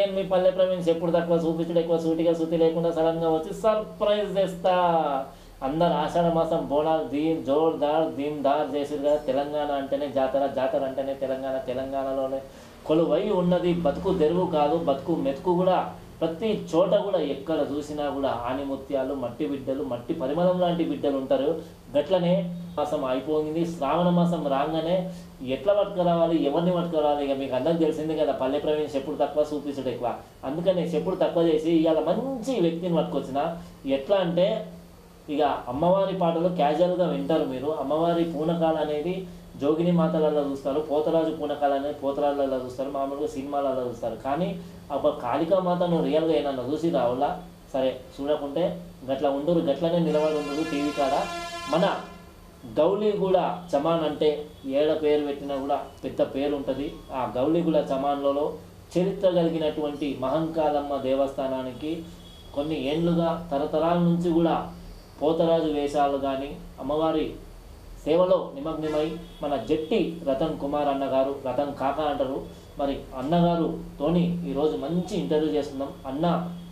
నేను మీ పల్లె ప్రవీణ్ ఎప్పుడు తక్కువ చూపించడం ఎక్కువ సూటిగా సూటి లేకుండా సడన్గా వచ్చి సర్ప్రైజ్ చేస్తా. అందరు ఆషాఢ మాసం బోనాలు జోర్దార్ దీమ్దార్ చేసిరు కదా. తెలంగాణ అంటేనే జాతర, జాతర అంటేనే తెలంగాణ, తెలంగాణలోనే కొలువై ఉన్నది బతుకు తెరువు కాదు, బతుకు మెతుకు కూడా. ప్రతి చోట కూడా ఎక్కడ చూసినా కూడా ఆనిముత్యాలు, మట్టి బిడ్డలు, మట్టి పరిమళం లాంటి బిడ్డలు ఉంటారు. గట్లనే మాసం అయిపోయింది, శ్రావణ మాసం రాగానే ఎట్లా పట్టుకురావాలి, ఎవరిని పట్టుకురావాలి, ఇక మీకు అందరికి తెలిసింది కదా. పల్లె ప్రవీణ్ చెప్పుడు తక్కువ చూపించడం ఎక్కువ, అందుకని చెప్పుడు తక్కువ చేసి ఇవాళ మంచి వ్యక్తిని పట్టుకొచ్చిన. ఎట్లా అంటే ఇక అమ్మవారి పాటలు క్యాజువల్గా వింటారు మీరు. అమ్మవారి పూనకాలు అనేది జోగిని మాతలలో చూస్తారు, పోతరాజు పూనకాలు అనేది పోతరాజులలో చూస్తారు, మామూలుగా సినిమాలలో చూస్తారు. కానీ ఒక కాళికా మాతను రియల్గా ఏమన్నా చూసి రావులా సరే చూడకుంటే గట్లా ఉండరు, గట్లనే నిలబడి ఉండరు టీవీ కాడ. మన గౌలీగూడ చమాన్ అంటే ఏడ పేరు పెట్టినా కూడా పెద్ద పేరు ఉంటుంది. ఆ గౌలీగూడ చమాన్లలో చరిత్ర కలిగినటువంటి మహంకాళమ్మ దేవస్థానానికి కొన్ని ఏండ్లుగా తరతరాల నుంచి కూడా పోతరాజు వేషాలు కానీ అమ్మవారి సేవలో నిమగ్నమై మన జట్టి రతన్ కుమార్ అన్నగారు, రతన్ కాకా అంటారు మరి, అన్నగారుతోని ఈరోజు మంచి ఇంటర్వ్యూ చేస్తున్నాం. అన్న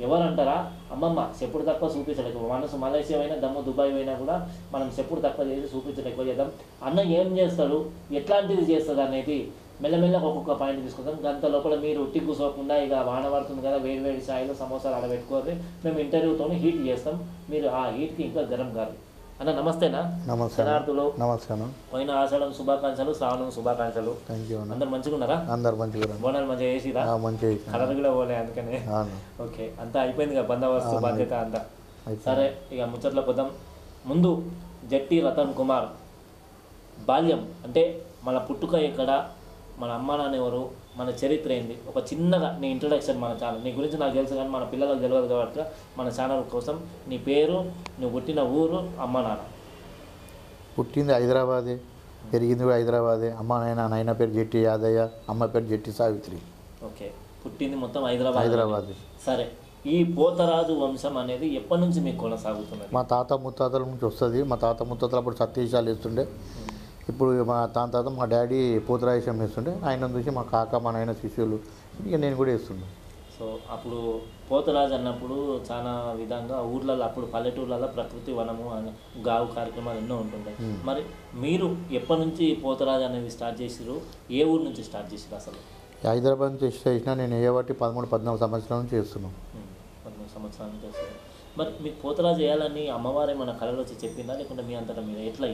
ఎవరంటారా, అమ్మమ్మ చెప్పుడు తక్కువ చూపించడం, మనసు మలేషియా అయినా దమ్ము దుబాయ్ అయినా కూడా మనం చెప్పుడు తక్కువ చేసి చూపించడం ఎక్కువ చేద్దాం. అన్న ఏం చేస్తాడు, ఎట్లాంటిది చేస్తుంది అనేది మెల్లమెల్లగా ఒక్కొక్క పాయింట్ తీసుకుందాం. గంట లోపల మీరు ఉట్టి కూర్చోకుండా ఇక వాన పడుతుంది కదా, వేడి వేడి ఛాయలు సమోసాలు ఆడబెట్టుకోవాలి. మేము ఇంటర్వ్యూతో హీట్ చేస్తాం, మీరు ఆ హీట్కి ఇంకా గరం కాదు. అన్న నమస్తేనా. శనార్థులు నమస్కారం. పోయిన ఆషాఢం శుభాకాంక్షలు, శ్రావణం శుభాకాంక్షలు. అందరు మంచిగా ఉన్నారా? అందరు మంచిగా. బోనాలు మంచిగా చేసిరా? కలర్ కూడా పోలే అందుకనే. ఓకే, అంతా అయిపోయింది కదా, బందోబస్తు బాధ్యత అంతా. సరే ఇక ముచ్చట్లో పోదాం. ముందు జట్టి రతన్ కుమార్ బాల్యం అంటే మన పుట్టుక ఎక్కడ, మన అమ్మ నాన్న ఎవరు, మన చరిత్ర ఏంది, ఒక చిన్నగా నీ ఇంట్రొడక్షన్ మన ఛానల్. నీ గురించి నాకు తెలుసు కానీ మన పిల్లలకు తెలియదు కాబట్టి మన ఛానల్ కోసం నీ పేరు, నువ్వు పుట్టిన ఊరు, అమ్మ నాన్న. పుట్టింది హైదరాబాదే, పెరిగింది కూడా హైదరాబాదే. అమ్మ నాయన పేరు జట్టి యాదయ్య, అమ్మ పేరు జట్టి సావిత్రి. ఓకే, పుట్టింది మొత్తం హైదరాబాద్. సరే, ఈ పోతరాజు వంశం అనేది ఎప్పటి నుంచి మీకు కొనసాగుతున్నది? మా తాత ముత్తాతల నుంచి వస్తుంది. మా తాత ముత్తాతలు అప్పుడు సత్యశాలు వేస్తుండే. ఇప్పుడు మా తాత మా డాడీ పోతరాజేశం వేస్తుండే. ఆయన చూసి మా కాక మా నాయన శిష్యులు, ఇక నేను కూడా వేస్తుండే. సో అప్పుడు పోతరాజు అన్నప్పుడు చాలా విధంగా ఊర్లలో, అప్పుడు పల్లెటూర్లలో ప్రకృతి వనము గావు కార్యక్రమాలు ఎన్నో ఉంటుంటాయి. మరి మీరు ఎప్పటి నుంచి పోతరాజు అనేది స్టార్ట్ చేసిరు, ఏ ఊరు నుంచి స్టార్ట్ చేసిరు అసలు? హైదరాబాద్ నుంచి చేసిన నేను ఏబట్టి 13-14 సంవత్సరాల నుంచి చేస్తున్నాను. 14 సంవత్సరాల నుంచి చేస్తారు. మరి మీకు పోతరాజు చేయాలని అమ్మవారే మన కళలో వచ్చి చెప్పిందా, లేకుంటే మీ అంతటా మీరు ఎట్లా?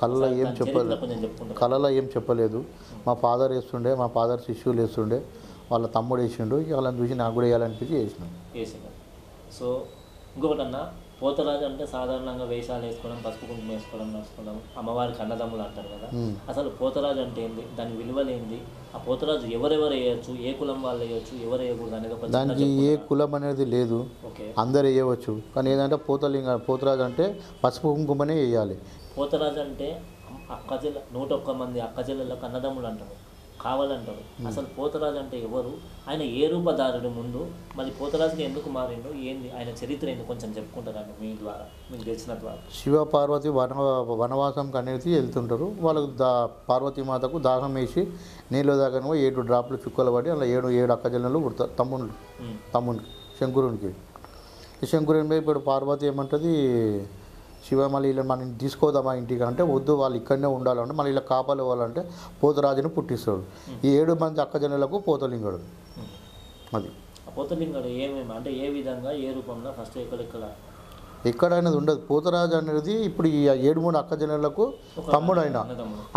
కళలో ఏం చెప్పలేదు, కొంచెం చెప్పుకుంటారు. కళలో ఏం చెప్పలేదు. మా ఫాదర్ వేస్తుండే, మా ఫాదర్ శిష్యులు వేస్తుండే, వాళ్ళ తమ్ముడు వేసిండు, వాళ్ళని చూసి నాకు కూడా వేయాలనిపించి వేసిన. సో ఇంకొకటి అన్న, పోతరాజు అంటే సాధారణంగా వేషాలు వేసుకోవడం, పసుపు కుంకుమ వేసుకోవడం, నడుచుకోవడం, అమ్మవారికి అన్నదమ్ములు అంటారు కదా. అసలు పోతరాజు అంటే ఏంది, దాని విలువలేంది, ఆ పోతరాజు ఎవరెవరు వేయచ్చు, ఏ కులం వాళ్ళు వేయచ్చు, ఎవరు వేయకూడదు అనేది ఒక దానికి ఏ కులం అనేది లేదు, అందరు వేయవచ్చు. కానీ ఏదంటే పోతరాజు అంటే పసుపు కుంకుమనే వేయాలి. పోతరాజు అంటే అక్కచెల్ల 101 మంది అక్కచెల్లెళ్ళకు అన్నదమ్ములు అంటారు, కావాలంటారు. అసలు పోతరాజు అంటే ఎవరు, ఆయన ఏ రూపధారుడు ముందు, మరి పోతరాజుకి ఎందుకు మారిండు, ఏంది ఆయన చరిత్ర ఏంది కొంచెం చెప్పుకుంటారండి మీ ద్వారా, మీకు తెలిసిన ద్వారా. శివ పార్వతి వనవాసంకి అనేది వెళ్తుంటారు. వాళ్ళకు పార్వతీమాతకు దాహం వేసి నీళ్ళు దాకా 7 డ్రాప్లు చుక్కలు పడి అలా 7 అక్కజనులు పుడతారు. తమ్ముడికి శంకరునికి. ఈ శంకరుని ఇప్పుడు పార్వతి ఏమంటుంది, శివ మళ్ళీ ఇలా మనం తీసుకోదామా ఇంటికి అంటే, వద్దు వాళ్ళు ఇక్కడనే ఉండాలంటే, మళ్ళీ ఇలా కాపాలి వాళ్ళంటే పోతరాజుని పుట్టిస్తాడు. ఈ 7 మంది అక్కజనులకు పోతలింగడు. అది పోతలింగడు ఏమేమి అంటే ఏ విధంగా, ఏ రూపంలో, ఫస్ట్ ఎక్కడ అనేది ఉండదు. పోతరాజు అనేది ఇప్పుడు ఈ 7 అక్కజనులకు తమ్ముడైన,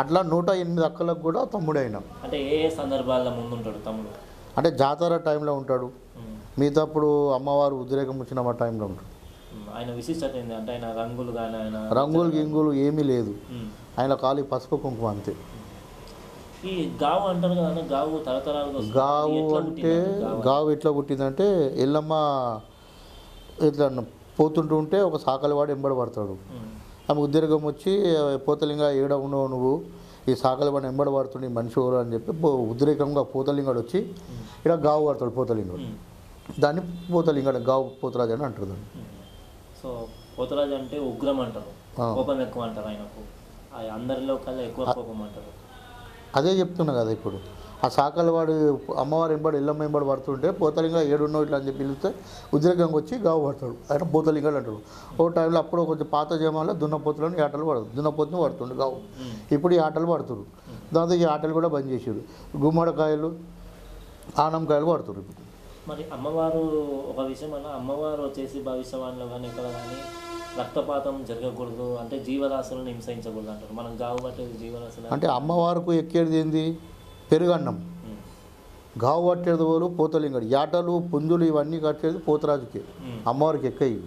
అట్లా 108 అక్కలకు కూడా తమ్ముడైన. అంటే ఏ సందర్భాల్లో ముందు ఉంటాడు తమ్ముడు అంటే జాతర టైంలో ఉంటాడు, మిగతా అప్పుడు అమ్మవారు ఉద్రేకం వచ్చిన టైంలో ఉంటాడు. ఆయన విశిష్టత ఏంటి అంటే ఆయన రంగులు కానీ, ఆయన రంగులు గింగులు ఏమీ లేదు, ఆయన ఖాళీ పసుపు కుంకుమ అంతే. ఈ గావు అంటారు కదా, గావు తరతరాలుగా గావు అంటే గావు ఎట్లా పుట్టిందంటే, ఎల్లమ్మ ఇట్లా పోతుంటూ ఉంటే ఒక సాకలివాడు ఎంబడి పడతాడు. ఆమె ఉద్రేకం వచ్చి, పోతలింగ ఏడ ఉన్నావు నువ్వు, ఈ సాకలివాడు ఎంబడి పడుతుంది మనిషి ఎవరు అని చెప్పి ఉద్రేకంగా పోతలింగడు వచ్చి ఇక్కడ గావు పడతాడు పోతలింగడు. దాన్ని పోతలింగడు, గావు పోతరాజు అని అంటారు దాన్ని. సో పోతరాజు అంటే ఉగ్రం అంటారు, కోపం ఎక్కువ అంటారు ఆయనకు, అందరిలో కల్లా ఎక్కువ కోపం అంటారు. అదే చెప్తున్నా కదా ఇప్పుడు ఆ సాకల వాడు అమ్మవారు ఎంబడి ఎల్లమ్మ ఎంబడి పడుతుంటే పోతలింగా ఏడున్నో ఇట్లా అని చెప్పి పిలిస్తే ఉద్రేకంగా వచ్చి గావు పడతాడు ఆయన పోతలింగాడు అంటాడు. ఓ టైంలో అప్పుడు కొంచెం పాత జమాలో దున్నపోతులను ఆటలు పడదు దున్నపోతుని పడుతుండు గావు. ఇప్పుడు ఈ ఆటలు పడుతురు. దాంతో ఈ ఆటలు కూడా బంద్ చేసారు. గుమ్మడికాయలు ఆనంకాయలు పడుతురు. ఇప్పుడు మరి అమ్మవారు ఒక విషయం అన్న, అమ్మవారు వచ్చేసి భవిష్యవాణిలో కానీ ఎక్కడ కానీ రక్తపాతం జరగకూడదు అంటే జీవరాశులను హింసించకూడదు అంటారు. మనం గావు పట్టేది జీవరాశులు అంటే అమ్మవారికి ఎక్కేది ఏంది పెరుగన్నం. గావు పట్టేది వాళ్ళు పోతలింగడు. యాటలు పుంజులు ఇవన్నీ కట్టేది పోతరాజుకి. అమ్మవారికి ఎక్కేవి.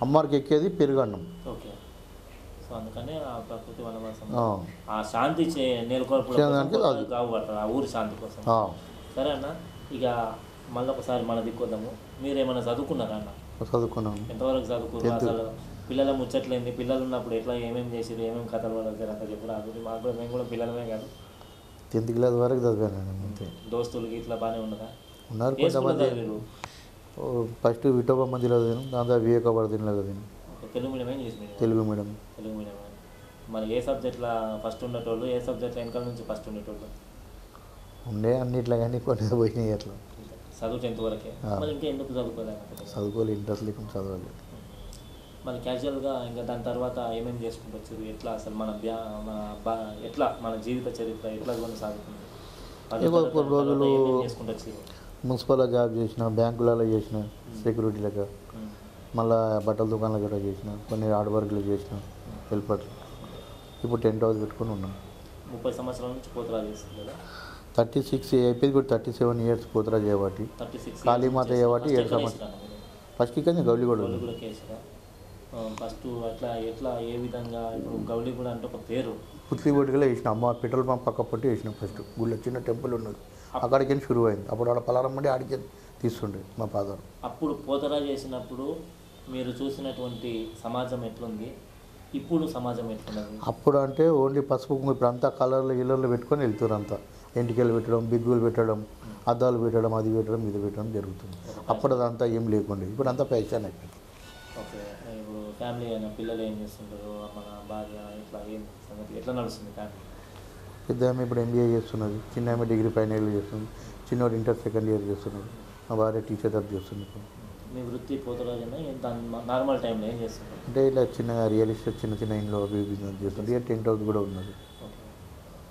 అమ్మవారికి ఎక్కేది పెరుగన్నం. ఓకే. సో అందుకనే ఆ ప్రకృతి వనవాసం ఆ శాంతి నెలకొల్పడానికి గావు పడతారు, ఆ ఊరి శాంతి కోసం. సరే అన్న, ఇక మళ్ళీ ఒకసారి మన దిక్కొద్దాము. మీరేమైనా చదువుకున్నారా అన్న? చదువుకున్నాను. ఎంతవరకు చదువుకున్నారు? అసలు పిల్లల ముచ్చట్లేంది? పిల్లలు ఉన్నప్పుడు ఎట్లా ఏమేమి చేసారు, ఏమేమి కథలు పడతారు అంత చెప్పు రాదు. మాకు కూడా మేము కూడా పిల్లలమే కాదు. 10th క్లాస్ వరకు చదివాను అంతే. దోస్తులకి ఇట్లా బాగానే ఉన్నదా? ఉన్నారు కొంతమంది. ఫస్ట్ విఠోబా మందిలో చదివాను, దాని తర్వాత వివేకావర్ధినిలో చదివాను. Telugu medium, English medium? Telugu medium. Telugu medium. మరి ఏ సబ్జెక్ట్లో ఫస్ట్ ఉండేటోళ్ళు, ఏ సబ్జెక్ట్లో వెనకాల నుంచి ఫస్ట్ ఉండేటోళ్ళు? ఉండే అన్నిట్లో కానీ కొన్ని పోయినాయి అట్లా. చదువు 10th వరకే. మరి ఇంకా ఎందుకు చదువుకోలేదు? చదువుకోవాలి, ఇంట్రెస్ట్ లేకుండా చదవాలి. మరి క్యాజువల్గా ఇంకా దాని తర్వాత ఏమేమి చేసుకుంటూ వచ్చారు? ఎట్లా అసలు మన ఎట్లా మన జీవిత చరిత్ర ఎట్లా కొనసాగుతుంది? కొన్ని రోజులు చేసుకుంటూ వచ్చారు. మున్సిపల్లో జాబ్ చేసిన, బ్యాంకులలో చేసిన సెక్యూరిటీలుగా, మళ్ళీ బట్టల దుకాణాలు కూడా చేసిన, కొన్ని హార్డ్ వర్క్లు చేసిన, హెల్పర్లు. ఇప్పుడు టెంట్ హౌస్ పెట్టుకుని ఉన్నాం. 30 సంవత్సరాల నుంచి పోతరా చేస్తుంది కదా? 36 అయిపోయింది కూడా. 37 years పోతరా చేయబట్టి, కాళీమాత చేయబట్టి 7 సంవత్సరాలు. ఫస్ట్ కానీ గౌలిగూడ ఫస్ట్ అట్లా ఎట్లా ఏ విధంగా? ఇప్పుడు గౌలిగూడ అంటే ఒక పేరు. పుత్లిగూడలో వేసిన అమ్మ పెట్రోల్ పంప్ పక్క పట్టి వేసిన. ఫస్ట్ గుళ్ళో చిన్న టెంపుల్ ఉన్నది, అక్కడికి షురు అయింది. అప్పుడు ఆడ పలారం మండి ఆడికి తీస్తుండే మా ఫాదర్. అప్పుడు పోతరా చేసినప్పుడు మీరు చూసినటువంటి సమాజం ఎట్లుంది, ఇప్పుడు సమాజం ఎట్లున్నది? అప్పుడు అంటే ఓన్లీ పసుపు ఇప్పుడు అంతా కలర్లు ఇళ్ళర్లు పెట్టుకొని వెళ్తారు. అంతా ఎంటికలు పెట్టడం, బిగ్గులు పెట్టడం, అద్దాలు పెట్టడం, అది పెట్టడం, ఇది పెట్టడం జరుగుతుంది. అప్పుడు అదంతా ఏం లేకుండా ఇప్పుడు అంతా ఫ్యాషన్ అయిపోయింది. ఓకే. ఇప్పుడు ఫ్యామిలీ అయినా పిల్లలు ఏం చేస్తుంటారు, మన భార్య ఇట్లా ఏం సంగతి ఎట్లా నడుస్తుంది ఫ్యామిలీ? పెద్ద ఆమె ఇప్పుడు MBA చేస్తున్నది, చిన్న ఆమె డిగ్రీ ఫైనల్ ఇయర్ చేస్తుంది, చిన్నవాడు ఇంటర్ 2nd year చేస్తున్నాడు, మా భార్య టీచర్ జాబ్ చేస్తుంది. మీ వృత్తి పోతరాజునా? నార్మల్ టైంలో ఏం చేస్తుంటారు? అంటే ఇలా చిన్న రియల్ ఎస్టేట్ చిన్న చిన్న ఇంట్లో బిజినెస్ చేస్తుంది. ఇక టెంట్ హౌస్ కూడా ఉన్నది. ఓకే.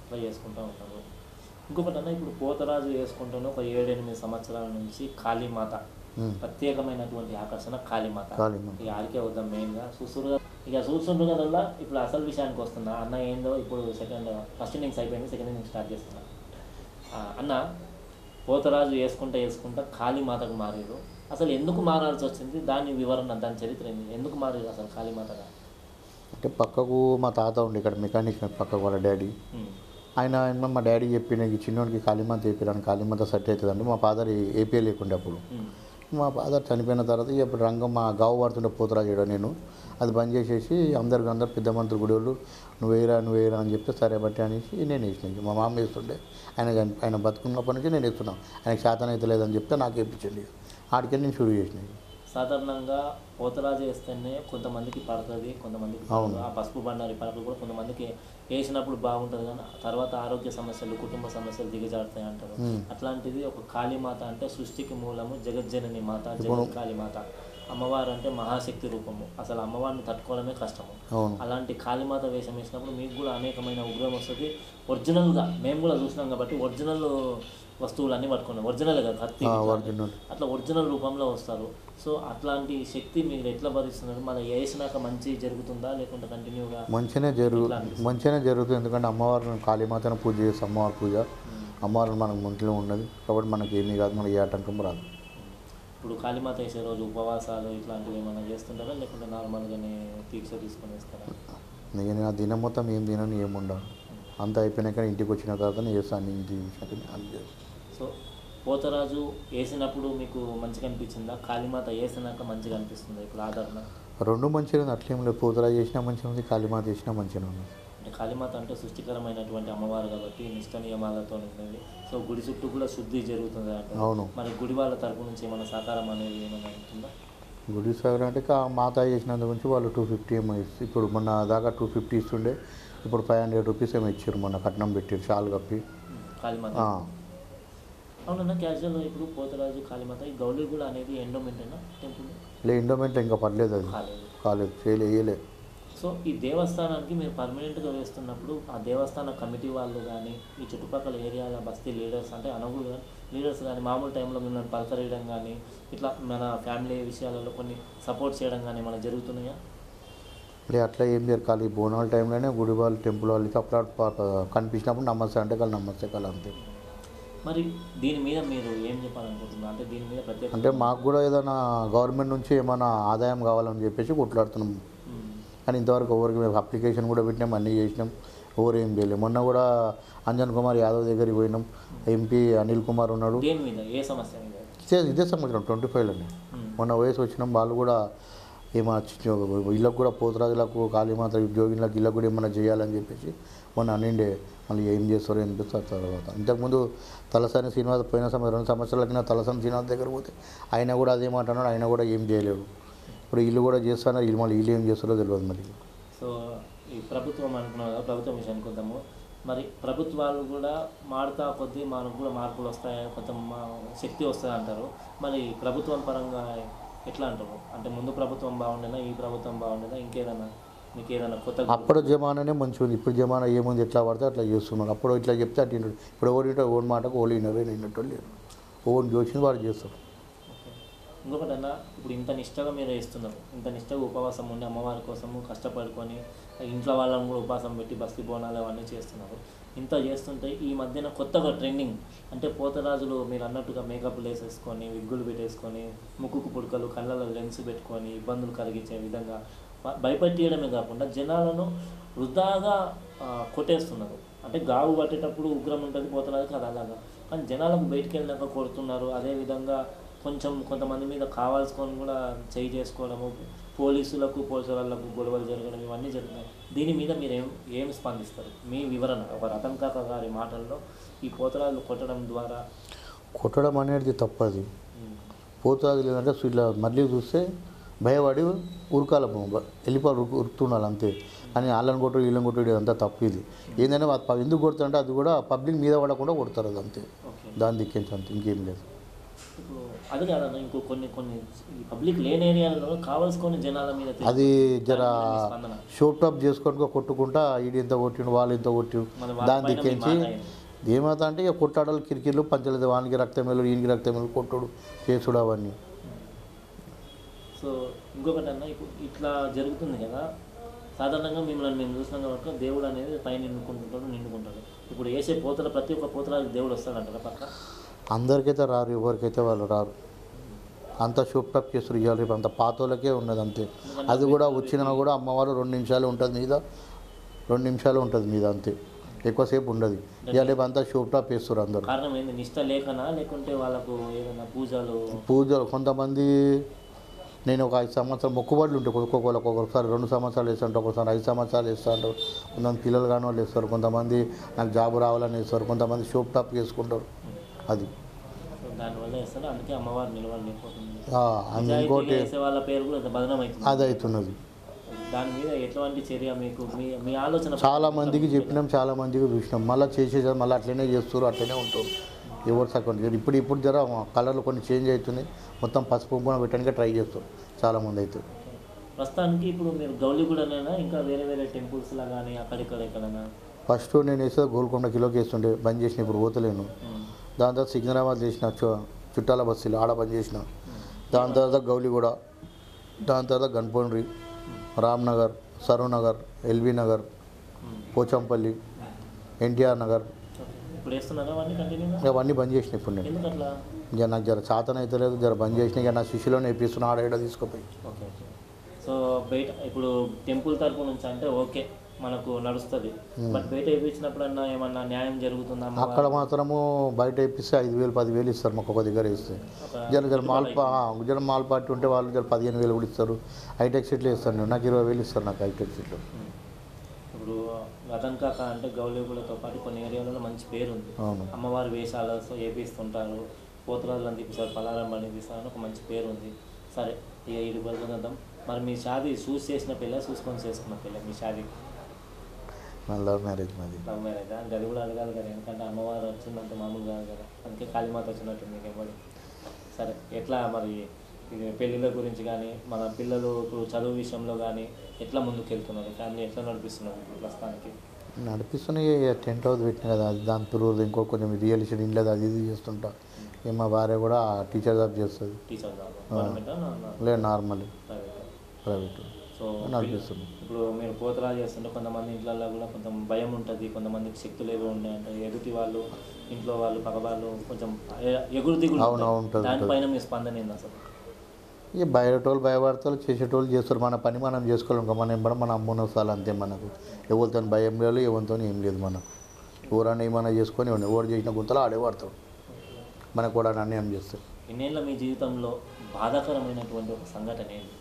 అట్లా చేసుకుంటూ ఉంటారు. ఇంకొకటి అన్న, ఇప్పుడు పోతరాజు వేసుకుంటున్న ఒక 7-8 సంవత్సరాల నుంచి కాళీమాత ప్రత్యేకమైనటువంటి ఆకర్షణ కాళీమాత. ఇక ఆడికే వద్దాం మెయిన్గా చూస్తున్నారు. ఇక చూస్తుండ్రు కదా. ఇప్పుడు అసలు విషయానికి వస్తున్నా అన్న. ఏందో ఇప్పుడు ఫస్ట్ ఇన్నింగ్స్ అయిపోయింది, సెకండ్ ఇన్నింగ్స్ స్టార్ట్ చేస్తున్నా అన్న. పోతరాజు వేసుకుంటా కాళీమాతకు మారారు. అసలు ఎందుకు మారాల్సి వచ్చింది? దాని వివరణ, దాని చరిత్ర ఏంది? ఎందుకు మారారు అసలు కాళీమాతగా? అంటే పక్కకు మా తాత ఉండే ఇక్కడ మెకానిక్, పక్కకు వాళ్ళ డాడీ. ఆయన మా డాడీ చెప్పిన ఈ చిన్నోడికి కాళీమాత చెప్పాను, కాళీమాత సెట్ అవుతుంది అంటే మా ఫాదర్ ఏపీ లేకుండే అప్పుడు. మా ఫాదర్ చనిపోయిన తర్వాత ఇప్పుడు రంగం మా గావు పడుతుండే పోతరాజు చేయడం. నేను అది బంద్ చేసేసి అందరు పెద్ద మంత్రి గుడి వాళ్ళు నువ్వేరా అని చెప్తే సరే బట్టి అనేసి నేను వేసినాను. మా మామ వేస్తుండే, ఆయన బతుకున్నప్పటి నుంచి నేను వేస్తున్నాను. ఆయనకు శాతం అయితే లేదని చెప్తే నాకు వేయించండి. ఆడికి నేను షురూ చేసినాయి. సాధారణంగా పోతరాజు వేస్తేనే కొంతమందికి పడుతుంది, కొంతమందికి ఆ పసుపు బండారి పడకలు కూడా కొంతమందికి వేసినప్పుడు బాగుంటుంది, కానీ తర్వాత ఆరోగ్య సమస్యలు, కుటుంబ సమస్యలు దిగజారుతాయి అంటారు. అట్లాంటిది ఒక కాళీమాత అంటే సృష్టికి మూలము, జగజ్జనని మాత, జగత్ కాళీమాత. అమ్మవారు అంటే మహాశక్తి రూపము. అసలు అమ్మవారిని తట్టుకోవడమే కష్టము. అలాంటి కాళీమాత వేషం వేసినప్పుడు మీకు కూడా అనేకమైన ఉగ్రం వస్తుంది. ఒరిజినల్గా మేము కూడా చూసినాం కాబట్టి ఒరిజినల్ వస్తువులు అన్నీ పట్టుకున్నాం. ఒరిజినల్ కదా, కత్తి అట్లా ఒరిజినల్ రూపంలో వస్తారు. సో అట్లాంటి శక్తి మీరు ఎట్లా భరిస్తున్నారు? మన వేసినాక మంచి జరుగుతుందా, లేకుంటే కంటిన్యూగా? మంచిగానే జరుగుతుంది. ఎందుకంటే అమ్మవారిని కాళీమాతను పూజ చేసి అమ్మవారి పూజ, అమ్మవారిని మనకు ముంట్లో ఉన్నది కాబట్టి మనకి ఏమీ కాదు, మనకి ఏ ఆటంకం రాదు. ఇప్పుడు కాళీమాత వేసే రోజు ఉపవాసాలు ఇట్లాంటివి ఏమైనా చేస్తుంటారా, లేకుంటే నార్మల్గానే దీక్ష తీసుకొని వేస్తారా? నేను ఆ దినం మొత్తం ఏం తినని ఏముండవు. అంతా అయిపోయినాక ఇంటికి వచ్చిన తర్వాత నేను చేస్తాను. ఇంటి సో పోతరాజు వేసినప్పుడు మీకు మంచిగా అనిపించిందా? కాళీమాత వేసినాక మంచిగా అనిపిస్తుందా? ఇప్పుడు ఆదరణ రెండు మంచిగా ఉంది, అట్లేం లేదు. పోతరాజు చేసినా మంచిగా ఉంది, కాళీమాత చేసినా మంచిగా ఉంది. అంటే కాళీమాత అంటే సృష్టికరమైనటువంటి అమ్మవారు కాబట్టి నిష్ట నియమాలతో ఉంటుంది. సో గుడి చుట్టూ కూడా శుద్ధి జరుగుతుంది అంటే. అవును. మరి గుడి వాళ్ళ తరపు నుంచి ఏమైనా సహకారం అనేది ఏమైనా ఉంటుందా? గుడి సహకారం అంటే మాత చేసినందు గురించి వాళ్ళు 250 ఏమో ఇప్పుడు మొన్న దాకా 250 ఇస్తుండే. ఇప్పుడు 500 రూపీస్ ఏమో ఇచ్చారు, మొన్న కట్నం పెట్టారు షాల్ కప్పి. కాళీమాత అవునన్నా క్యాజువల్. ఇప్పుడు పోతరాజు కాళీమాత ఈ గౌలిగూడ అనేది ఎండోమెంటేనా టెంపుల్? ఎండోమెంట్ ఇంకా పడలేదు, అది కాలేదు, వేయలేదు. సో ఈ దేవస్థానానికి మీరు పర్మనెంట్గా వేస్తున్నప్పుడు ఆ దేవస్థాన కమిటీ వాళ్ళు కానీ ఈ చుట్టుపక్కల ఏరియాల బస్తీ లీడర్స్ అంటే అనుగులు లీడర్స్ కానీ మామూలు టైంలో మిమ్మల్ని పలకరేయడం కానీ ఇట్లా మన ఫ్యామిలీ విషయాలలో కొన్ని సపోర్ట్ చేయడం కానీ ఏమైనా జరుగుతున్నాయా? అట్లా ఏం జరగాలి, బోనాల టైంలోనే గుడి వాళ్ళు టెంపుల్ వాళ్ళు అప్పుడు కనిపించినప్పుడు నమస్తే అంటే వాళ్ళు నమస్తే కాదు అంతే. మరి దీని మీద మీరు ఏం చెప్పాలనుకుంటున్నారు? అంటే దీని మీద ప్రత్యేక అంటే మాకు కూడా ఏదైనా గవర్నమెంట్ నుంచి ఏమైనా ఆదాయం కావాలని చెప్పేసి కొట్లాడుతున్నాం. కానీ ఇంతవరకు ఎవరికి మేము అప్లికేషన్ కూడా పెట్టినాం, అన్నీ చేసినాం, ఎవరు ఏం చేయలేము. మొన్న కూడా అంజన్ కుమార్ యాదవ్ దగ్గరికి పోయినాం, ఎంపీ అనిల్ కుమార్ ఉన్నాడు. దేని మీద ఏ సమస్య మీద? ఇదే సంవత్సరం 25లోనే మొన్న వయసు వచ్చినాం. వాళ్ళు కూడా ఏమైనా ఇళ్ళకు కూడా పోతరాజులకు కాళీమాత ఉద్యోగులకు ఇళ్ళకు కూడా ఏమైనా చేయాలని చెప్పేసి మొన్న అనిండే. మళ్ళీ ఏం చేస్తారో అనిపిస్తారు తర్వాత. ఇంతకుముందు తలసాని శ్రీనివాస్ పోయిన 2 సంవత్సరాల కింద తలసాని శ్రీనివాస్ దగ్గర పోతే ఆయన కూడా అదేమంటున్నాడు, ఆయన కూడా ఏం చేయలేడు. ఇప్పుడు ఇల్లు కూడా చేస్తాను, ఇల్లు మళ్ళీ ఇల్లు ఏం చేస్తారో తెలియదు మళ్ళీ. సో ఈ ప్రభుత్వం అనుకున్నాం కదా, ప్రభుత్వం విషయానికి వద్దాము. మరి ప్రభుత్వాలు కూడా మారుతా కొద్దీ మనకు కూడా మార్పులు వస్తాయి, కొంత శక్తి వస్తుంది అంటారు. మరి ప్రభుత్వం పరంగా ఎట్లా అంటారు? అంటే ముందు ప్రభుత్వం బాగుండేనా, ఈ ప్రభుత్వం బాగుండేనా, ఇంకేదైనా మీకు ఏదైనా కొత్త? అప్పుడు జమానానే మంచిగా ఉంది, ఇప్పుడు జమానా ఏముంది, ఎట్లా పడితే అట్లా చేస్తున్నారు. అప్పుడు ఇట్లా చెప్తే అటు వింటాడు, ఇప్పుడు ఓడితో ఓన్ మాటకు ఓడి విన్నట్టు లేరు, ఓన్ చూసింది వాడు చేస్తారు. ఇంకొకటన్నా ఇప్పుడు ఇంత నిష్టగా మీరు వేస్తున్నారు, ఇంత నిష్టగా ఉపవాసం ఉండి అమ్మవారి కోసము కష్టపడుకొని ఇంట్లో వాళ్ళని కూడా ఉపవాసం పెట్టి బస్తీ బోనాలు అవన్నీ చేస్తున్నారు. ఇంత చేస్తుంటే ఈ మధ్యన కొత్తగా ట్రెండింగ్ అంటే పోతరాజులు మీరు అన్నట్టుగా మేకప్లు వేసేసుకొని విగ్గులు పెట్టేసుకొని ముక్కుకు పుడకలు కళ్ళలో లెన్స్ పెట్టుకొని ఇబ్బందులు కలిగించే విధంగా భయపెట్టేయడమే కాకుండా జనాలను వృధాగా కొట్టేస్తున్నారు. అంటే గావు పట్టేటప్పుడు ఉగ్రం ఉంటుంది పోతరాజు కదా అలాగా, కానీ జనాలకు బయటికి వెళ్ళినాక కొడుతున్నారు. అదేవిధంగా కొంతమంది మీద కావాల్సుకొని కూడా చేయి చేసుకోవడము, పోలీసులకు వాళ్ళకు గొడవలు జరగడం ఇవన్నీ జరుగుతున్నాయి. దీని మీద మీరు ఏం స్పందిస్తారు? మీ వివరణ ఒక రతన్ కాక గారి మాటల్లో ఈ పోతరాజులు కొట్టడం ద్వారా కొట్టడం అనేది తప్పది. పోతరాజు లేదంటే ఇట్లా మళ్ళీ చూస్తే భయపడి ఉరకాల వెళ్ళిపోవాలి, ఉరుకుతున్నారు అంతే. అని వాళ్ళని కొట్టు వీళ్ళని కొట్టు అంతా తప్పు. ఇది ఏంటంటే ఎందుకు కొడుతుంటే అది కూడా పబ్లిక్ మీద పడకుండా కొడతారు, అది అంతే. దాని దిక్కించి అంతే, ఇంకేం లేదు. అది కాదన్న ఇంకో కొన్ని పబ్లిక్ లేని ఏరియాలలో కావాల్సుకొని జనాల మీద అది జర షోప్ టాప్ చేసుకొని కొట్టుకుంటా ఈడు ఇంత కొట్టిండు వాళ్ళు ఇంత కొట్టిండు, దాని దిక్కించి ఏమవుతా అంటే ఇక కొట్టాడాలు కిరికిర్లు పంచలేదు, వానికి రక్తమేలు ఈయనకి రక్తమేలు కొట్టుడు చేసుడు అవన్నీ. సో ఇంకొకటి అన్న ఇప్పుడు ఇట్లా జరుగుతుంది కదా, సాధారణంగా మిమ్మల్ని మేము చూసినాం కాబట్టి దేవుడు అనేది పైన నిండుకుంటాడు. ఇప్పుడు వేసే ప్రతి ఒక్క పోతరాజు దేవుడు వస్తాడంటారా పక్క? అందరికైతే రారు, ఎవరికైతే వాళ్ళు రారు. అంత షూప్ టప్ చేస్తారు ఇవాళ రేపు, అంత పాతోళ్ళకే ఉన్నది అంతే. అది కూడా వచ్చినా కూడా అమ్మవారు 2 నిమిషాలు ఉంటుంది మీద, 2 నిమిషాలు ఉంటుంది మీద అంతే, ఎక్కువసేపు ఉండదు. ఇవాళ రేపు అంతా షూప్ టాప్ చేస్తారు అందరు. కారణం ఏంది? నిష్ట లేకనా లేకుంటే వాళ్ళకు ఏదైనా పూజలు కొంతమంది నేను ఒక 5 సంవత్సరాలు మొక్కుబడులు ఉంటాయి ఒక్కొక్కసారి 2 సంవత్సరాలు వేస్తుంటారు, ఒకసారి 5 సంవత్సరాలు వేస్తుంటారు. కొంతమంది పిల్లలు కాని వాళ్ళు వేస్తారు, కొంతమంది నాకు జాబ్ రావాలని వేస్తారు, కొంతమంది షూప్ టాప్ చేసుకుంటారు. అది దానివల్ల వేస్తారు, అందుకే అమ్మవారు నిలవలేకపోతుంది. ఇంకోటి వాళ్ళ పేరు కూడా బదనం అవుతుంది, అది అవుతున్నది. దాని మీద ఎటువంటి చర్య మీకు మీ ఆలోచన? చాలా మందికి చెప్పినాం, చాలా మందికి చూసినాం, మళ్ళీ చేసేసారు, మళ్ళీ అట్లనే చేస్తారు, అట్లనే ఉంటారు. ఎవరు సగం ఇప్పుడు జర కలర్లు కొన్ని చేంజ్ అవుతున్నాయి, మొత్తం పసుపు కుంకుమ పెట్టడానికి ట్రై చేస్తారు చాలామంది అయితే. ప్రస్తుతానికి ఇప్పుడు మీరు గౌలిగూడనైనా ఇంకా వేరే టెంపుల్స్లా కానీ అక్కడిక్కడ ఎక్కడైనా? ఫస్ట్ నేను వేసేది గోల్కొండ కిలోకి వేస్తుండే, బంద్ చేసిన, ఇప్పుడు పోతలేను. దాని తర్వాత సికింద్రాబాద్ చేసిన, చుట్టాల బస్సులు ఆడ బంద్ చేసిన. దాని తర్వాత గౌలిగూడ, దాని తర్వాత గన్పౌండ్రి, రామ్నగర్, సరూనగర్, ఎల్బీ నగర్, పోచంపల్లి, ఎన్టీఆర్ నగర్, అవన్నీ బంద్ చేసిన. ఇప్పుడు నేను ఇక నాకు జర చాతన అయితే లేదు, జర బంద్ చేసిన. ఇక నా శిష్యులోనే వేపిస్తున్నా, ఆడ తీసుకుపోయి. సో బయట ఇప్పుడు టెంపుల్ తరపు నుంచి అంటే ఓకే మనకు నడుస్తుంది, బట్ బయట వేయించినప్పుడన్నా ఏమన్నా న్యాయం జరుగుతుందా? అక్కడ మాత్రము బయట వేపిస్తే 5,000 10,000 ఇస్తారు మాకు ఒక దగ్గర వేస్తే. జర మాల్ పార్టీ ఉంటే వాళ్ళు జర 15,000 కూడా ఇస్తారు. హైటెక్ సీట్లు ఇస్తారు, నాకు 20,000 ఇస్తారు నాకు హైటెక్ సీట్లు. ఇప్పుడు రతన్ కాక అంటే గౌలిగూడతో పాటు కొన్ని ఏరియాలలో మంచి పేరు ఉంది, అమ్మవారి వేషాలతో వేపిస్తుంటారు, పోతరాజులను తీపిస్తారు, పలారం బండి తీస్తారు, ఒక మంచి పేరు ఉంది. సరే ఇక ఇది బతుకుదాం. మరి మీ షాదీ చూసి చేసిన పెళ్ళ చూసుకొని చేసుకున్న పెళ్ళ? మీ షాదీ లవ్ మ్యారేజ్ మాది. లవ్ మ్యారేజ్ అది కూడా అడగాలి కదా, ఎందుకంటే అమ్మవారు వచ్చిందంటే మామూలు కాదు కదా, అందుకే కాళీమాత వచ్చినట్టు మీకు ఎవరు. సరే, ఎట్లా మరి ఇది పెళ్ళిళ్ళ గురించి కానీ మన పిల్లలు ఇప్పుడు చదువు విషయంలో కానీ ఎట్లా ముందుకు వెళ్తున్నారు, ఫ్యామిలీ ఎట్లా నడిపిస్తున్నారు ఇప్పుడు ప్రస్తుతానికి? నడిపిస్తున్నాయి. టెంట్ హౌస్ పెట్టిన కదా, అది దాని తురువు ఇంకో కొంచెం రియల్ ఎస్టేట్ ఇంట్లో అది ఇది చేస్తుంటా. మా భార్య కూడా టీచర్ జాబ్ చేస్తుంది. టీచర్ జాబ్ గవర్నమెంట్ లేదు నార్మల్ ప్రైవేట్. సో నడిపిస్తుంది. ఇప్పుడు మీరు పోతరా చేస్తుంటే కొంతమంది ఇంట్లలో కూడా కొంచెం భయం ఉంటుంది, కొంతమందికి శక్తులు ఏవో ఉన్నాయంటే ఎదుటి వాళ్ళు ఇంట్లో వాళ్ళు పక్క వాళ్ళు కొంచెం ఎగురు దిగులు ఉంటుంది. దానిపైన మీ స్పందన ఏంది అసలు? ఇక బయటోళ్ళు భయపడతారు, చేసేటోళ్ళు చేస్తారు. మన పని మనం చేసుకోవాలి. ఇంకా మనం ఎంబడం మన అమ్మున్న వస్తాలు అంతే. మనకు ఎవరితో భయం లేదు, ఎవరితో ఏం లేదు. మనం ఊరని ఏమైనా చేసుకొని ఓడి చేసిన గుంతలు ఆడేవాడతాడు, మనకు కూడా అన్యాయం చేస్తాడు. ఇన్నేళ్ళ మీ జీవితంలో బాధాకరమైనటువంటి ఒక సంఘటన ఏంటి?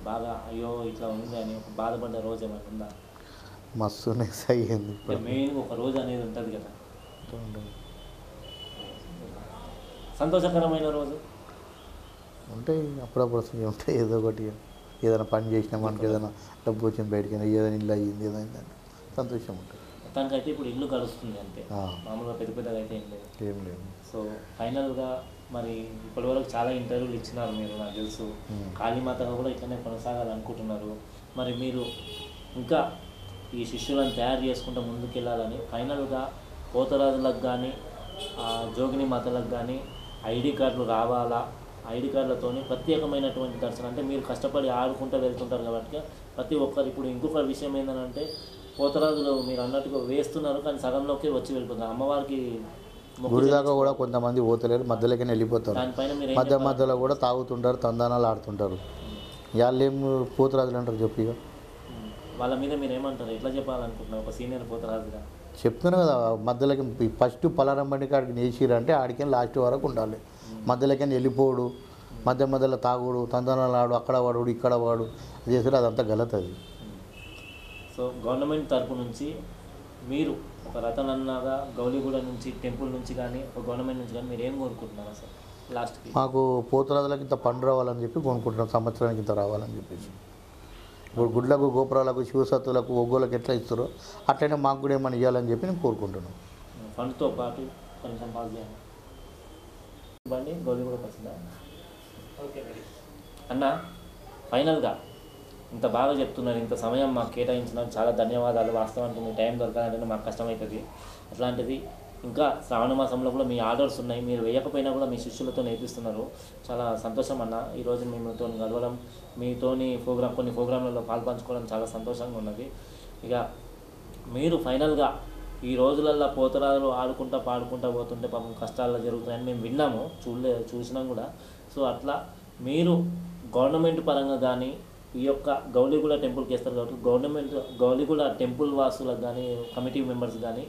బాగా అయ్యో ఇట్లా ఉంది అని ఒక బాధపడ్డ రోజు ఏమైనా ఉందా? మస్తు నెక్స్ అయ్యింది. మెయిన్ ఒక రోజు అనేది ఉంటుంది కదా, సంతోషకరమైన రోజు ఉంటాయి, అప్పుడప్పుడు ఉంటాయి. ఏదో ఒకటి ఏదైనా పని చేసినా మనకి ఏదైనా డబ్బు వచ్చింది బయటికి ఏదైనా ఇల్లు అయ్యింది ఏదైనా సంతోషం ఉంటుంది. మొత్తానికైతే ఇప్పుడు ఇల్లు గడుస్తుంది అంతే, మామూలుగా పెద్ద పెద్దగా అయితే ఏం లేదు. సో ఫైనల్గా మరి ఇప్పటివరకు చాలా ఇంటర్వ్యూలు ఇచ్చినారు మీరు, నాకు తెలుసు. కాళీమాతగా కూడా ఇట్లనే కొనసాగాలనుకుంటున్నారు. మరి మీరు ఇంకా ఈ శిష్యులను తయారు చేసుకుంటూ ముందుకెళ్ళాలని ఫైనల్గా పోతరాజులకు కానీ జోగిని మాతలకు కానీ ఐడి కార్డులు రావాలా, ఐడి కార్డులతోని ప్రత్యేకమైనటువంటి దర్శనం, అంటే మీరు కష్టపడి ఆడుకుంటూ వెళ్తుంటారు కాబట్టి ప్రతి ఒక్కరు. ఇప్పుడు ఇంకొక విషయం ఏంటంటే పోతరాజులు మీరు అన్నట్టుగా వేస్తున్నారు కానీ సగంలోకి వచ్చి వెళ్ళిపోతున్నారు. అమ్మవారికి గుడి దాకా కూడా కొంతమంది పోతలేరు, మధ్యలోకి వెళ్ళిపోతారు. దానిపైన మీరు మధ్యలో కూడా తాగుతుంటారు, తందానాలు ఆడుతుంటారు. వాళ్ళు ఏం పోతరాజులు అంటారు చెప్పి. ఇక వాళ్ళ మీద మీరు ఏమంటారు, ఎట్లా చెప్పాలనుకుంటున్నారు ఒక సీనియర్ పోతరాజుగా? చెప్తున్నాను కదా, మధ్యలోకి ఫస్ట్ పలారం బండి కాడికి నేసిరంటే ఆడికి లాస్ట్ వరకు ఉండాలి. మధ్యలోకి వెళ్ళిపోడు, మధ్యలో తాగుడు, తందనాలు ఆడు, అక్కడ వాడు ఇక్కడ వాడు చేసారు, అదంతా గలత్ అది. సో గవర్నమెంట్ తరపు నుంచి మీరు ఒక రతనన్నగా గౌలిగూడ నుంచి టెంపుల్ నుంచి కానీ ఒక గవర్నమెంట్ నుంచి కానీ మీరు ఏం కోరుకుంటున్నారు అసలు లాస్ట్కి? మాకు పోతరాజులకి ఇంత పండు రావాలని చెప్పి కొనుక్కుంటున్నాం, సంవత్సరానికి ఇంత రావాలని చెప్పేసి. ఇప్పుడు గుడ్లకు, గోపురాలకు, శివసత్తులకు, ఒగ్గోలకు ఎట్లా ఇస్తారో అట్లనే మాకు కూడా ఏమైనా ఇవ్వాలని చెప్పి నేను కోరుకుంటున్నాను. ఫండ్తో పాటు కొంచెం పాస్ చేయండి. బండి గౌలిగూడకు వచ్చిందా? ఓకే అన్న, ఫైనల్గా ఇంత బాగా చెప్తున్నారు, ఇంత సమయం మాకు కేటాయించినారు, చాలా ధన్యవాదాలు. వాస్తవానికి మీ టైం దొరకాలంటే మాకు కష్టమవుతుంది. అట్లాంటిది ఇంకా శ్రావణ మాసంలో కూడా మీ ఆర్డర్స్ ఉన్నాయి, మీరు వేయకపోయినా కూడా మీ శిష్యులతో నేర్పిస్తున్నారు. చాలా సంతోషం అన్న, ఈరోజు మీతో కలవడం, మీతోని కొన్ని ప్రోగ్రాంలలో పాల్పంచుకోవడం చాలా సంతోషంగా ఉన్నది. ఇక మీరు ఫైనల్గా ఈ రోజులల్లో పోతరాజులు ఆడుకుంటా పాడుకుంటా పోతుంటే పాపం కష్టాల్లో జరుగుతున్నాయని మేము విన్నాము, చూసినాం కూడా. సో అట్లా మీరు గవర్నమెంట్ పరంగా కానీ ఈ యొక్క గౌలిగూడ టెంపుల్కి వేస్తారు కాబట్టి గౌలిగూడ టెంపుల్ వాసులకు కానీ కమిటీ మెంబర్స్ కానీ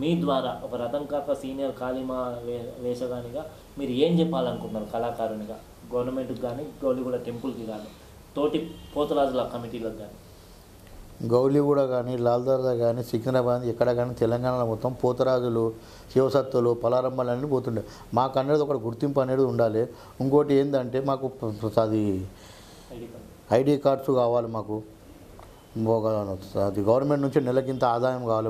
మీ ద్వారా ఒక రతన్ కాక సీనియర్ కాళీమా వేషగానిగా మీరు ఏం చెప్పాలనుకుంటున్నారు కళాకారునిగా గవర్నమెంట్కి కానీ గౌలిగూడ టెంపుల్కి కానీ తోటి పోతరాజుల కమిటీలకు కానీ? గౌలిగూడ కానీ లాల్దర్దా కానీ సికింద్రాబాద్ ఎక్కడ కానీ తెలంగాణలో మొత్తం పోతరాజులు, శివసత్తులు, పలారంబాలు అన్నీ పోతుండే. మాకు అనేది ఒక గుర్తింపు అనేది ఉండాలి. ఇంకోటి ఏంటంటే మాకు అది ఐడి కార్డ్స్ కావాలి. మాకు అది గవర్నమెంట్ నుంచి నెలకింత ఆదాయం కావాలి.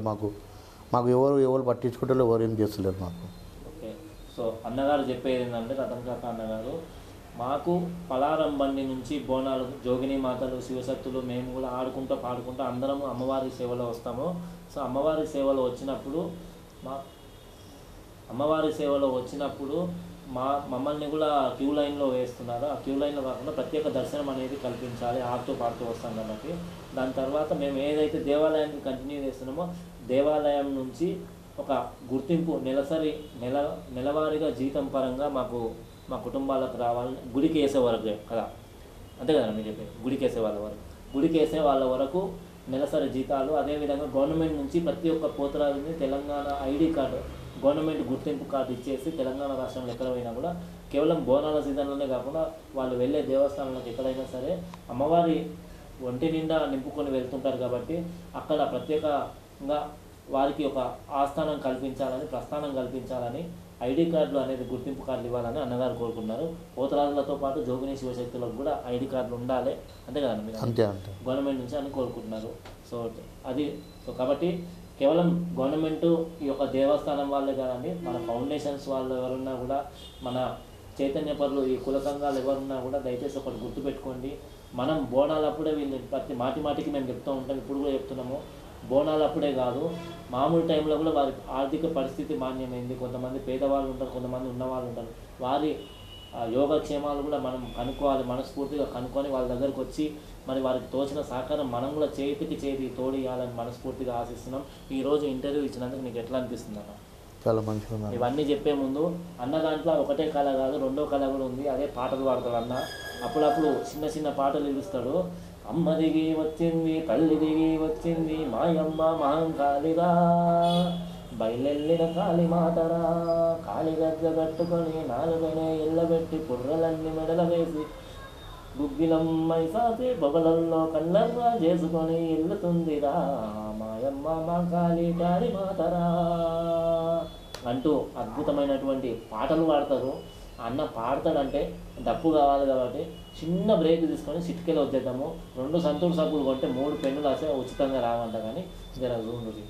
మాకు ఎవరు పట్టించుకుంటారో ఎవరు ఏం చేస్తలేరు మాకు. ఓకే, సో అన్నగారు చెప్పేది ఏంటంటే రతన్ కాక అన్నగారు, మాకు పలారం బండి నుంచి బోనాలు, జోగిని మాతలు, శివసత్తులు మేము కూడా ఆడుకుంటూ పాడుకుంటూ అందరం అమ్మవారి సేవలో వస్తాము. సో అమ్మవారి సేవలో వచ్చినప్పుడు మమ్మల్ని కూడా క్యూ లైన్లో వేస్తున్నారు. ఆ క్యూ లైన్లో కాకుండా ప్రత్యేక దర్శనం అనేది కల్పించాలి, ఆడుతూ పాడుతూ వస్తాం కాబట్టి. దాని తర్వాత మేము ఏదైతే దేవాలయానికి కంటిన్యూ చేస్తున్నామో దేవాలయం నుంచి ఒక గుర్తింపు నెలవారీగా జీతం పరంగా మా కుటుంబాలకు రావాలని గుడికి వేసే వరకు కదా, అంతే కదా మీరు చెప్పేది, గుడికి వేసే వాళ్ళ వరకు నెలసరి జీతాలు. అదేవిధంగా గవర్నమెంట్ నుంచి ప్రతి ఒక్క పోతరాజుని తెలంగాణ ఐడి కార్డు, గవర్నమెంట్ గుర్తింపు కార్డు ఇచ్చేసి తెలంగాణ రాష్ట్రంలో ఎక్కడ పోయినా కూడా కేవలం బోనాల సీజన్లోనే కాకుండా వాళ్ళు వెళ్ళే దేవస్థానాలకు ఎక్కడైనా సరే అమ్మవారి ఒంటి నిండా నింపుకొని వెళ్తుంటారు కాబట్టి అక్కడ ప్రత్యేకంగా వారికి ఒక ఆస్థానం కల్పించాలని, ప్రస్థానం కల్పించాలని ఐడి కార్డులు అనేది గుర్తింపు కార్డులు ఇవ్వాలని అన్నగారు కోరుకున్నారు. పోతరాజులతో పాటు జోగిని శివశక్తులకు కూడా ఐడి కార్డులు ఉండాలి అంతే కదండి మీరు అంతే అంతే గవర్నమెంట్ నుంచి అని కోరుకుంటున్నారు. సో అది కాబట్టి కేవలం గవర్నమెంట్ ఈ యొక్క దేవస్థానం వాళ్ళే కాదండి, మన ఫౌండేషన్స్ వాళ్ళు ఎవరున్నా కూడా, మన చైతన్య పరులు ఈ కుల సంఘాలు ఎవరున్నా కూడా దయచేసి ఒకటి గుర్తుపెట్టుకోండి. మనం బోనాలప్పుడే వీళ్ళు ప్రతి మాటికి మేము చెప్తూ ఉంటాం, ఇప్పుడు కూడా చెప్తున్నాము. బోనాలప్పుడే కాదు, మామూలు టైంలో కూడా వారి ఆర్థిక పరిస్థితి మాన్యమైంది. కొంతమంది పేదవాళ్ళు ఉంటారు, కొంతమంది ఉన్నవాళ్ళు ఉంటారు. వారి యోగక్షేమాలు కూడా మనం కనుక్కోవాలి, మనస్ఫూర్తిగా కనుక్కొని వాళ్ళ దగ్గరకు వచ్చి మరి వారికి తోచిన సహకారం మనం కూడా చేతి తోడు ఇవ్వాలని మనస్ఫూర్తిగా ఆశిస్తున్నాం. ఈరోజు ఇంటర్వ్యూ ఇచ్చినందుకు నీకు ఎట్లా అనిపిస్తుంది అన్న? చాలా మంచిగా. ఇవన్నీ చెప్పే ముందు అన్న దాంట్లో ఒకటే కళ కాదు, రెండో కళ కూడా ఉంది. అదే పాటలు పాడతాడు అన్న. అప్పుడప్పుడు చిన్న పాటలు ఇలుస్తాడు. అమ్మ దిగి వచ్చింది, తల్లి దిగి వచ్చింది, మాయమ్మ మహంకాళిరా, బయలెల్లిన కాళీ మాతరా, కాళీ గజ్జ కట్టుకొని నాలుగనే ఎల్లబెట్టి పుర్రలన్నీ మెడల వేసి గుగ్గిలమ్మై సాతి బొగలల్లో కళ్ళర్రా చేసుకొని ఇల్లుతుందిరా, మాయమ్మ మా కాళీ మాతరా అంటూ అద్భుతమైనటువంటి పాటలు పాడతారు. అన్న పాడతాడంటే డప్పు కావాలి కాబట్టి చిన్న బ్రేక్ తీసుకొని సిట్కెళ్ళి వచ్చేద్దాము. 2 సంతూర్ సబ్బులు కొంటే 3 పెన్నులు వస్తే ఉచితంగా రావంట. కానీ జర చూడండి.